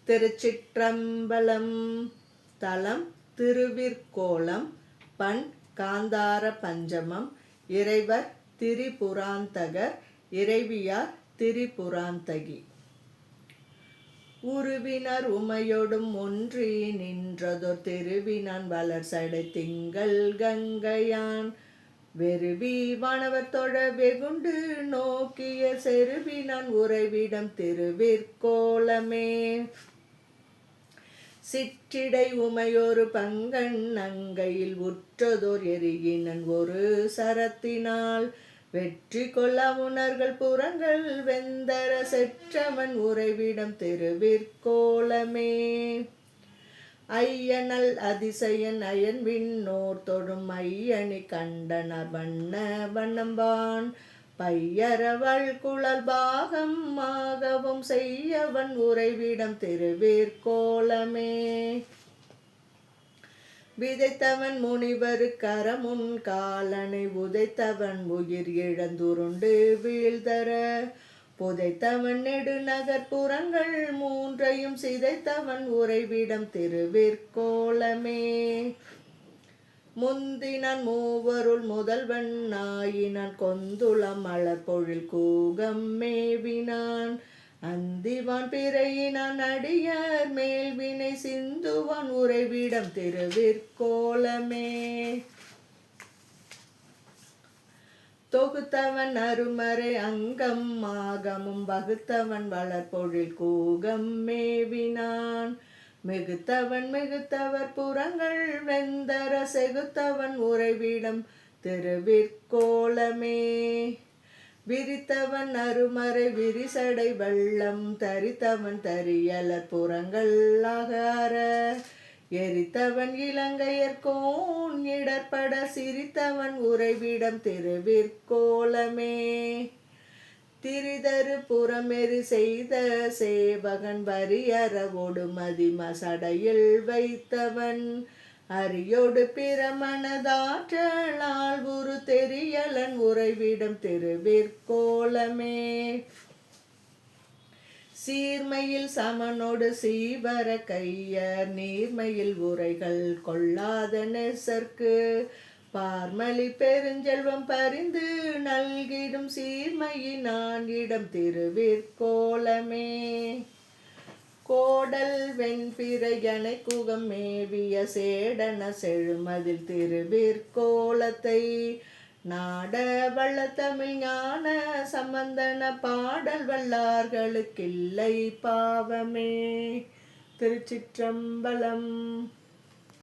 திருச்சிற்றம்பலம். தலம் திருவிற்கோலம். பண் காந்தார பஞ்சமம். இறைவர் திரிபுராந்தகர். இறைவியார் திரிபுராந்தகி. உருவினர் உமையொடும் ஒன்றி நின்றதொர் திருவினான் வளர்சடை திங்கள் கங்கையான் வெறுவி வானவர் தொழ வெகுண்டு நோக்கிய செருவினான் உறைவிடம் திருவிற்கோலமே. சிற்றிடை உமையொரு பங்கன் அங்கையில் உற்றதோர் எரியினன் ஒரு சரத்தினால் வெற்றி கொள்ள உணர்கள் புறங்கள் வெந்தர செற்றவன் உறைவிடம் திருவிற்கோலமே. ஐயனல் அதிசயன் அயன் விண்ணோர் தொடும் ஐயனி கண்டனர் வண்ண வண்ணம்பான் பையரவள் குழல் பாகம் ஆகவும் செய்யவன் உறைவிடம் திருவிற்கோலமே. விதைத்தவன் முனிவர் கரமுன் காலனை உதைத்தவன் உயிர் இழந்துருண்டு வீழ்தர புதைத்தவன் நெடுநகர் புறங்கள் மூன்றையும் சிதைத்தவன் உறைவிடம் திருவிற்கோலமே. முந்தினான் மூவருள் முதல்வன் ஆயினான் கொந்துளம் மலர்பொழில் கூகம் மேவினான் அந்திவான் பிறையினான் அடியார் மேல்வினை சிந்துவான் உறைவிடம் திருவிற்கோலமே. தொகுத்தவன் அருமறை அங்கம் ஆகமும் வகுத்தவன் வளர்பொழில் கூகம் மேவினான் மிகுத்தவன் மிகுத்தவர் புறங்கள் வெந்தர செகுத்தவன் உறைவிடம் திருவிற்கோலமே. விரித்தவன் அருமறை விரிசடை வெள்ளம் தரித்தவன் தரியலர் புறங்கள் ஆகார எரித்தவன் இலங்கையர்கோன் இடர்பட சிரித்தவன் உறைவிடம் திருவிற்கோலமே. திரிதரு புறமெறி செய்த சேவகன் வரியறவோடு மதிமசடையில் வைத்தவன் அரியோடு பிரமணதாற்றலால் உரு தெரியலன் உறைவிடம் திருவிற்கோலமே. சீர்மையில் சமனோடு சீவர கையர் நீர்மையில் உரைகள் கொள்ளாத நெசற்கு பார்மலி பெருஞ்செல்வம் பரிந்து நல்கிடும் சீர்மையினான் இடம் திருவிற்கோலமே. கோடல் வெண்பிறையனை குகம் மேவிய சேடன செழுமதில் திருவிற்கோலத்தை நாட வல்ல தமிழ் ஞான சம்பந்தன பாடல் வல்லார்களுக்கில்லை பாவமே. திருச்சிற்றம்பலம்.